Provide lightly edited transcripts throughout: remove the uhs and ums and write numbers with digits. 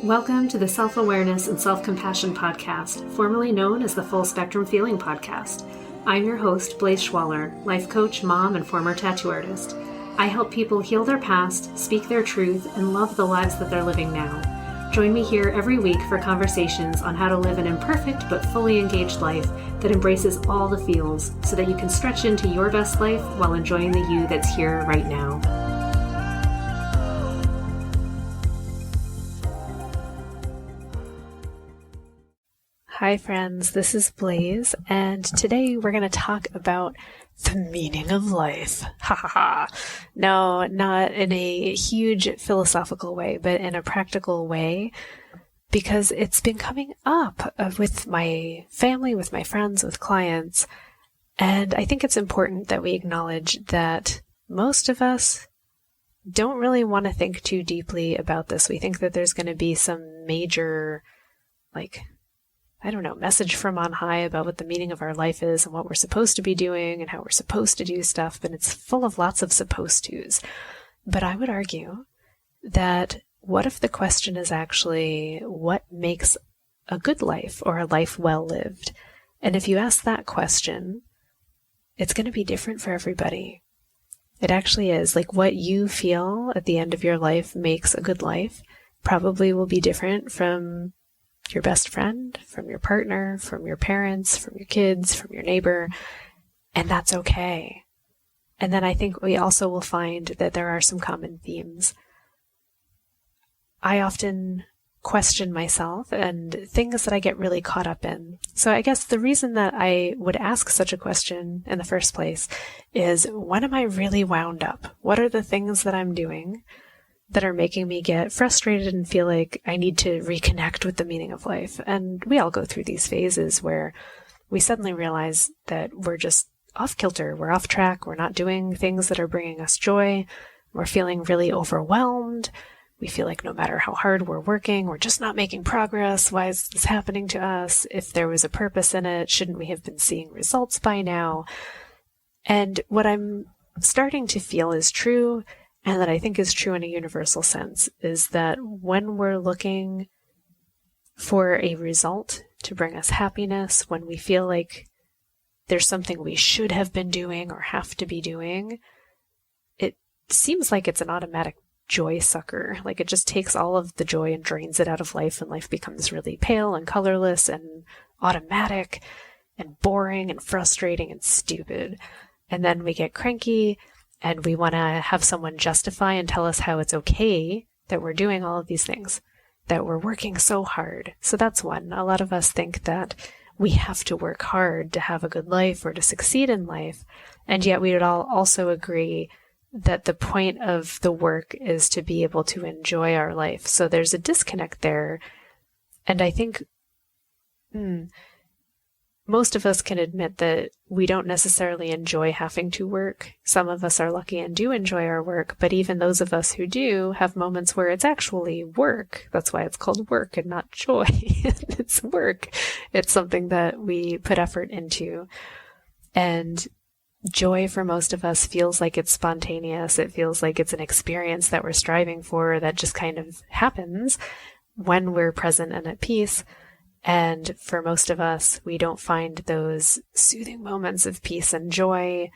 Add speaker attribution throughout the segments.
Speaker 1: Welcome to the Self-Awareness and Self-Compassion Podcast, formerly known as the Full Spectrum Feeling Podcast. I'm your host, Blaise Schwaller, life coach, mom, and former tattoo artist. I help people heal their past, speak their truth, and love the lives that they're living now. Join me here every week for conversations on how to live an imperfect but fully engaged life that embraces all the feels so that you can stretch into your best life while enjoying the you that's here right now. Hi friends, this is Blaise, and today we're going to talk about the meaning of life. Ha ha ha. No, not in a huge philosophical way, but in a practical way, because it's been coming up with my family, with my friends, with clients, and I think it's important that we acknowledge that most of us don't really want to think too deeply about this. We think that there's going to be some major, message from on high about what the meaning of our life is and what we're supposed to be doing and how we're supposed to do stuff, but it's full of lots of supposed tos. But I would argue that what if the question is actually what makes a good life or a life well lived? And if you ask that question, it's going to be different for everybody. It actually is. Like what you feel at the end of your life makes a good life probably will be different from your best friend, from your partner, from your parents, from your kids, from your neighbor, and that's okay. And then I think we also will find that there are some common themes. I often question myself and things that I get really caught up in. So I guess the reason that I would ask such a question in the first place is, when am I really wound up? What are the things that I'm doing that are making me get frustrated and feel like I need to reconnect with the meaning of life? And we all go through these phases where we suddenly realize that we're just off kilter, we're off track, we're not doing things that are bringing us joy, we're feeling really overwhelmed, we feel like no matter how hard we're working, we're just not making progress. Why is this happening to us? If there was a purpose in it, shouldn't we have been seeing results by now? And what I'm starting to feel is true, and that I think is true in a universal sense, is that when we're looking for a result to bring us happiness, when we feel like there's something we should have been doing or have to be doing, it seems like it's an automatic joy sucker. Like it just takes all of the joy and drains it out of life, and life becomes really pale and colorless and automatic and boring and frustrating and stupid. And then we get cranky, and we want to have someone justify and tell us how it's okay that we're doing all of these things, that we're working so hard. So that's one. A lot of us think that we have to work hard to have a good life or to succeed in life. And yet we would all also agree that the point of the work is to be able to enjoy our life. So there's a disconnect there. And I think most of us can admit that we don't necessarily enjoy having to work. Some of us are lucky and do enjoy our work, but even those of us who do have moments where it's actually work. That's why it's called work and not joy. It's work. It's something that we put effort into. And joy for most of us feels like it's spontaneous. It feels like it's an experience that we're striving for that just kind of happens when we're present and at peace. And for most of us, we don't find those soothing moments of peace and joy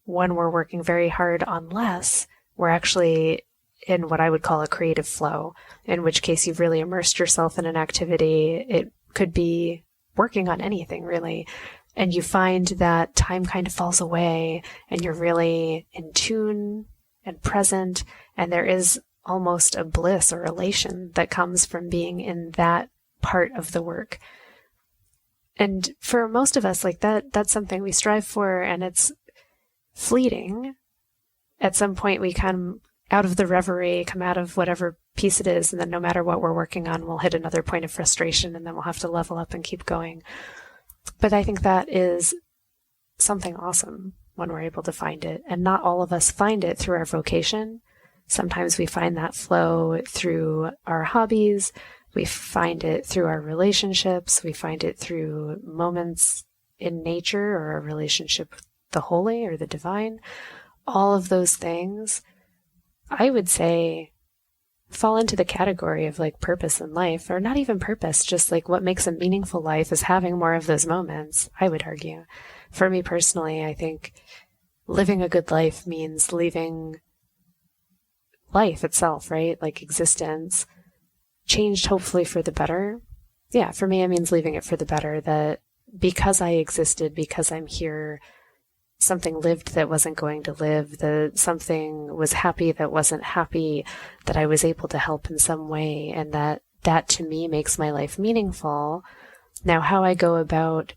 Speaker 1: when we're working very hard, unless we're actually in what I would call a creative flow, in which case you've really immersed yourself in an activity. It could be working on anything, really. And you find that time kind of falls away and you're really in tune and present. And there is almost a bliss or elation that comes from being in that part of the work. And for most of us, like that's something we strive for, and it's fleeting. At some point we come out of the reverie, come out of whatever piece it is, and then no matter what we're working on, we'll hit another point of frustration, and then we'll have to level up and keep going. But I think that is something awesome when we're able to find it. And not all of us find it through our vocation. Sometimes we find that flow through our hobbies. We find it through our relationships. We find it through moments in nature or a relationship with the holy or the divine. All of those things, I would say, fall into the category of like purpose in life, or not even purpose, just like what makes a meaningful life is having more of those moments, I would argue. For me personally, I think living a good life means leaving life itself, right? Like existence changed hopefully for the better. Yeah, for me, it means leaving it for the better, that because I existed, because I'm here, something lived that wasn't going to live, that something was happy that wasn't happy, that I was able to help in some way, and that to me makes my life meaningful. Now, how I go about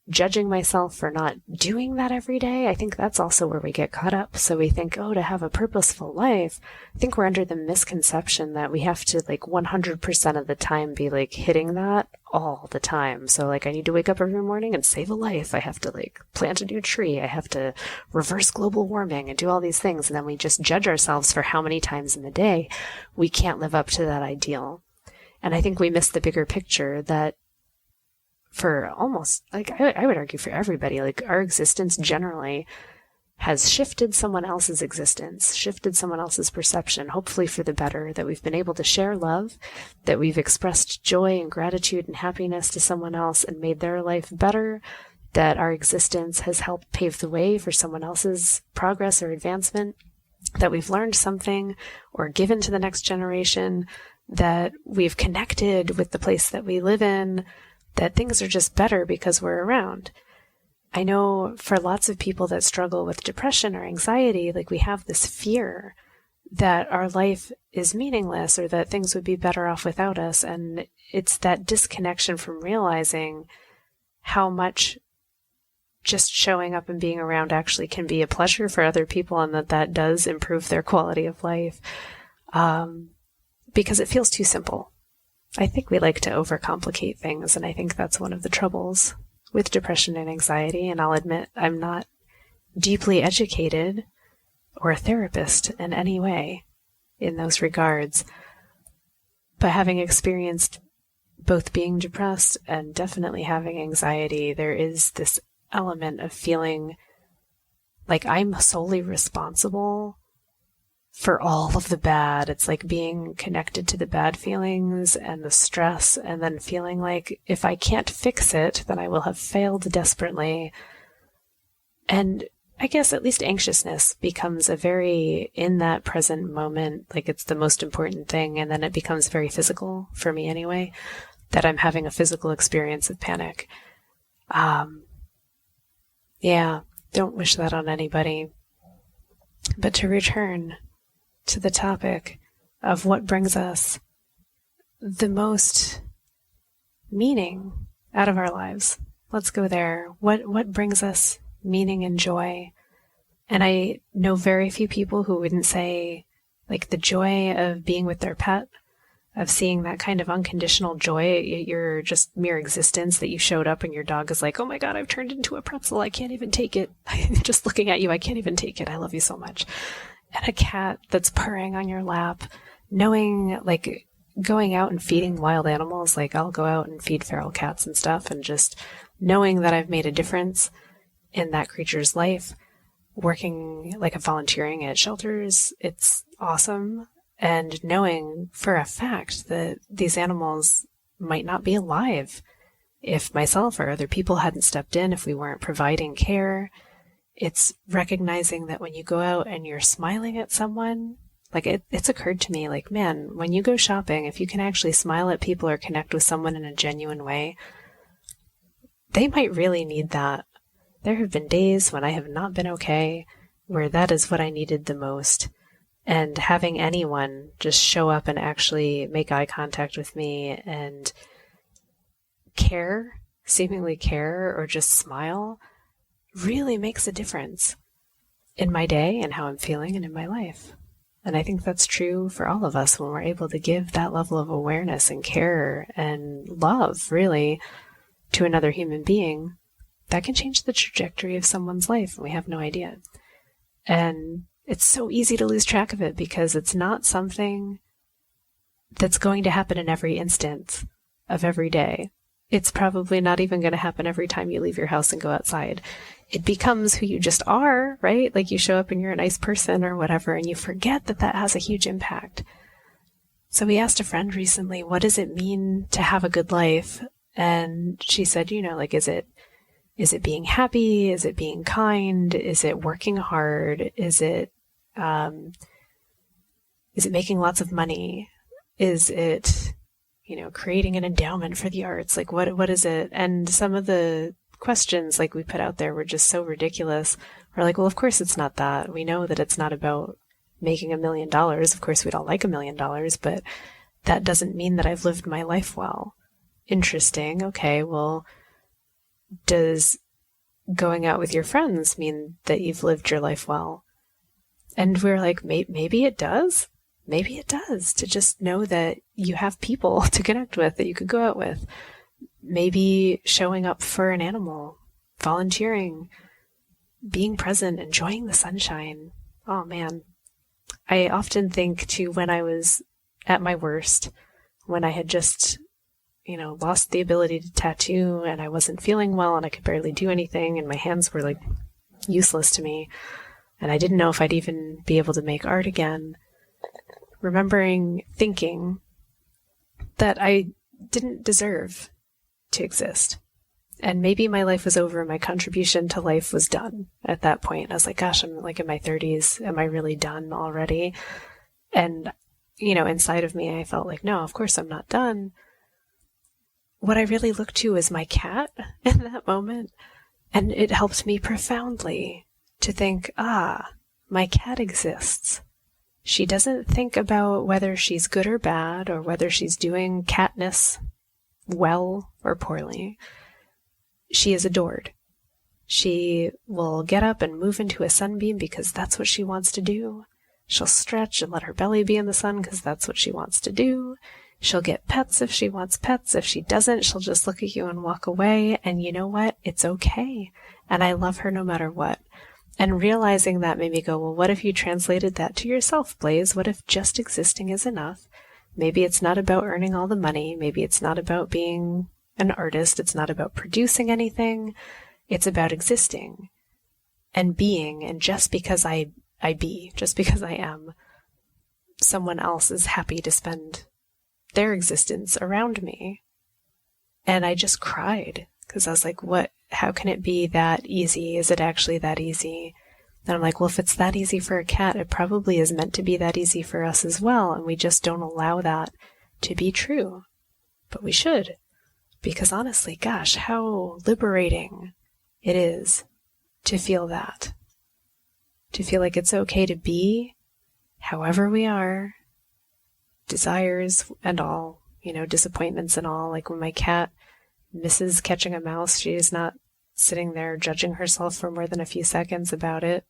Speaker 1: judging myself for not doing that every day, I think that's also where we get caught up. So we think, oh, to have a purposeful life, I think we're under the misconception that we have to like 100% of the time be like hitting that all the time. So like I need to wake up every morning and save a life. I have to like plant a new tree. I have to reverse global warming and do all these things. And then we just judge ourselves for how many times in the day we can't live up to that ideal. And I think we miss the bigger picture that for almost, like, I would argue for everybody, like, our existence generally has shifted someone else's existence, shifted someone else's perception, hopefully for the better, that we've been able to share love, that we've expressed joy and gratitude and happiness to someone else and made their life better, that our existence has helped pave the way for someone else's progress or advancement, that we've learned something or given to the next generation, that we've connected with the place that we live in, that things are just better because we're around. I know for lots of people that struggle with depression or anxiety, like we have this fear that our life is meaningless or that things would be better off without us. And it's that disconnection from realizing how much just showing up and being around actually can be a pleasure for other people, and that does improve their quality of life, because it feels too simple. I think we like to overcomplicate things, and I think that's one of the troubles with depression and anxiety. And I'll admit I'm not deeply educated or a therapist in any way in those regards. But having experienced both being depressed and definitely having anxiety, there is this element of feeling like I'm solely responsible for all of the bad. It's like being connected to the bad feelings and the stress, and then feeling like if I can't fix it, then I will have failed desperately. And I guess at least anxiousness becomes a very, in that present moment, like it's the most important thing. And then it becomes very physical, for me anyway, that I'm having a physical experience of panic. Yeah, don't wish that on anybody. But to return to the topic of what brings us the most meaning out of our lives. Let's go there. What brings us meaning and joy? And I know very few people who wouldn't say like the joy of being with their pet, of seeing that kind of unconditional joy at your just mere existence, that you showed up and your dog is like, oh my God, I've turned into a pretzel. I can't even take it. Just looking at you, I can't even take it. I love you so much. And a cat that's purring on your lap, knowing like going out and feeding wild animals, like I'll go out and feed feral cats and stuff, and just knowing that I've made a difference in that creature's life, working like volunteering at shelters, it's awesome. And knowing for a fact that these animals might not be alive if myself or other people hadn't stepped in, if we weren't providing care. It's recognizing that when you go out and you're smiling at someone, like it's occurred to me, like, man, when you go shopping, if you can actually smile at people or connect with someone in a genuine way, they might really need that. There have been days when I have not been okay, where that is what I needed the most. And having anyone just show up and actually make eye contact with me and care, seemingly care, or just smile, really makes a difference in my day and how I'm feeling and in my life. And I think that's true for all of us when we're able to give that level of awareness and care and love, really, to another human being. That can change the trajectory of someone's life, and we have no idea. And it's so easy to lose track of it because it's not something that's going to happen in every instant of every day. It's probably not even going to happen every time you leave your house and go outside. It becomes who you just are, right? Like you show up and you're a nice person or whatever, and you forget that that has a huge impact. So we asked a friend recently, what does it mean to have a good life? And she said, like, is it being happy? Is it being kind? Is it working hard? Is it making lots of money? Is it, creating an endowment for the arts? Like, what is it? And some of the questions like we put out there were just so ridiculous. We're like, well, of course it's not that. We know that it's not about making $1 million. Of course, we'd all like $1 million, but that doesn't mean that I've lived my life well. Interesting. Okay, well, does going out with your friends mean that you've lived your life well? And we're like, maybe it does. Maybe it does, to just know that you have people to connect with that you could go out with. Maybe showing up for an animal, volunteering, being present, enjoying the sunshine. Oh man. I often think to when I was at my worst, when I had just, lost the ability to tattoo and I wasn't feeling well and I could barely do anything and my hands were like useless to me and I didn't know if I'd even be able to make art again. Thinking that I didn't deserve to exist. And maybe my life was over and my contribution to life was done at that point. I was like, gosh, I'm like in my 30s. Am I really done already? And, inside of me, I felt like, no, of course I'm not done. What I really looked to was my cat in that moment. And it helped me profoundly to think, my cat exists. She doesn't think about whether she's good or bad or whether she's doing catness well or poorly. She is adored. She will get up and move into a sunbeam because that's what she wants to do. She'll stretch and let her belly be in the sun because that's what she wants to do. She'll get pets if she wants pets. If she doesn't, she'll just look at you and walk away. And you know what? It's okay. And I love her no matter what. And realizing that made me go, well, what if you translated that to yourself, Blaze? What if just existing is enough? Maybe it's not about earning all the money. Maybe it's not about being an artist. It's not about producing anything. It's about existing and being. And just because I am, someone else is happy to spend their existence around me. And I just cried because I was like, how can it be that easy? Is it actually that easy? And I'm like, well, if it's that easy for a cat, it probably is meant to be that easy for us as well. And we just don't allow that to be true. But we should. Because honestly, gosh, how liberating it is to feel that. To feel like it's okay to be however we are, desires and all, disappointments and all. Like when my cat misses catching a mouse, she is not sitting there judging herself for more than a few seconds about it.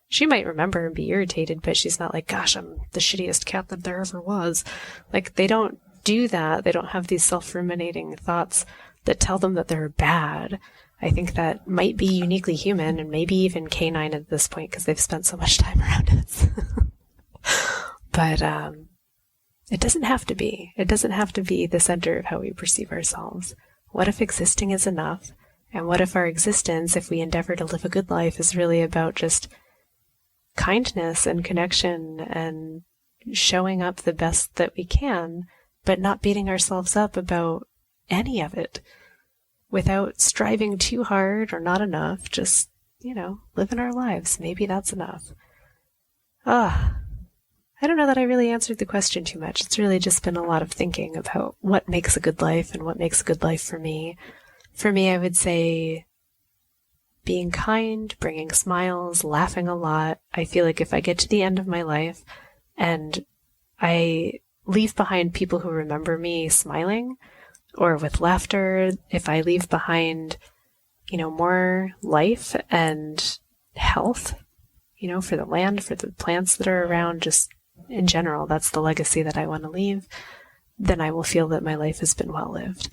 Speaker 1: She might remember and be irritated, but she's not like, gosh, I'm the shittiest cat that there ever was. Like, they don't do that. They don't have these self-ruminating thoughts that tell them that they're bad. I think that might be uniquely human and maybe even canine at this point because they've spent so much time around us. But it doesn't have to be. It doesn't have to be the center of how we perceive ourselves. What if existing is enough? And what if our existence, if we endeavor to live a good life, is really about just kindness and connection and showing up the best that we can, but not beating ourselves up about any of it without striving too hard or not enough, just, living our lives. Maybe that's enough. I don't know that I really answered the question too much. It's really just been a lot of thinking about what makes a good life and what makes a good life for me. For me, I would say being kind, bringing smiles, laughing a lot. I feel like if I get to the end of my life and I leave behind people who remember me smiling or with laughter, if I leave behind, more life and health, for the land, for the plants that are around, just in general, that's the legacy that I want to leave, then I will feel that my life has been well lived.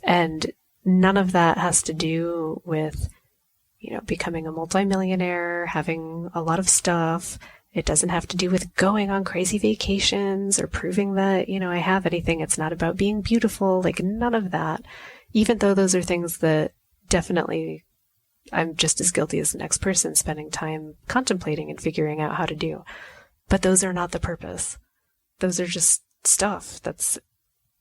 Speaker 1: And none of that has to do with, becoming a multimillionaire, having a lot of stuff. It doesn't have to do with going on crazy vacations or proving that, I have anything. It's not about being beautiful, like none of that. Even though those are things that definitely I'm just as guilty as the next person spending time contemplating and figuring out how to do. But those are not the purpose. Those are just stuff that's,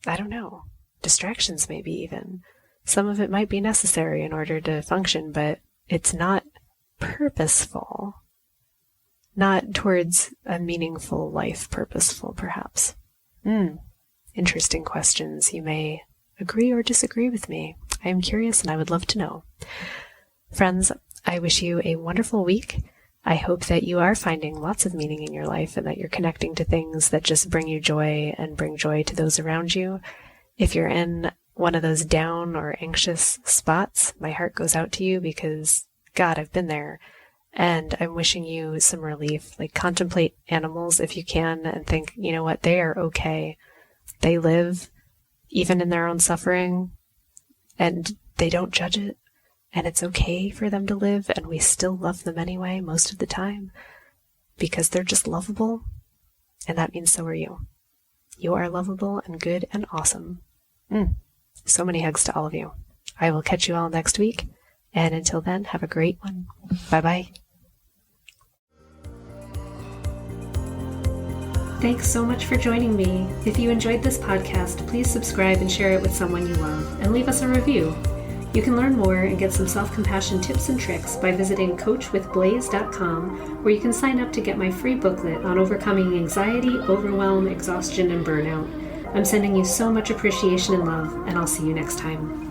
Speaker 1: I don't know, distractions maybe even. Some of it might be necessary in order to function, but it's not purposeful. Not towards a meaningful life, purposeful perhaps. Interesting questions. You may agree or disagree with me. I am curious and I would love to know. Friends, I wish you a wonderful week. I hope that you are finding lots of meaning in your life and that you're connecting to things that just bring you joy and bring joy to those around you. If you're in one of those down or anxious spots, my heart goes out to you because, God, I've been there. And I'm wishing you some relief. Like, contemplate animals if you can and think, you know what, they are okay. They live even in their own suffering and they don't judge it. And it's okay for them to live, and we still love them anyway most of the time because they're just lovable, and that means so are you. You are lovable and good and awesome. So many hugs to all of you. I will catch you all next week, and until then, have a great one. Bye-bye. Thanks so much for joining me. If you enjoyed this podcast, please subscribe and share it with someone you love, and leave us a review. You can learn more and get some self-compassion tips and tricks by visiting coachwithblaze.com, where you can sign up to get my free booklet on overcoming anxiety, overwhelm, exhaustion, and burnout. I'm sending you so much appreciation and love, and I'll see you next time.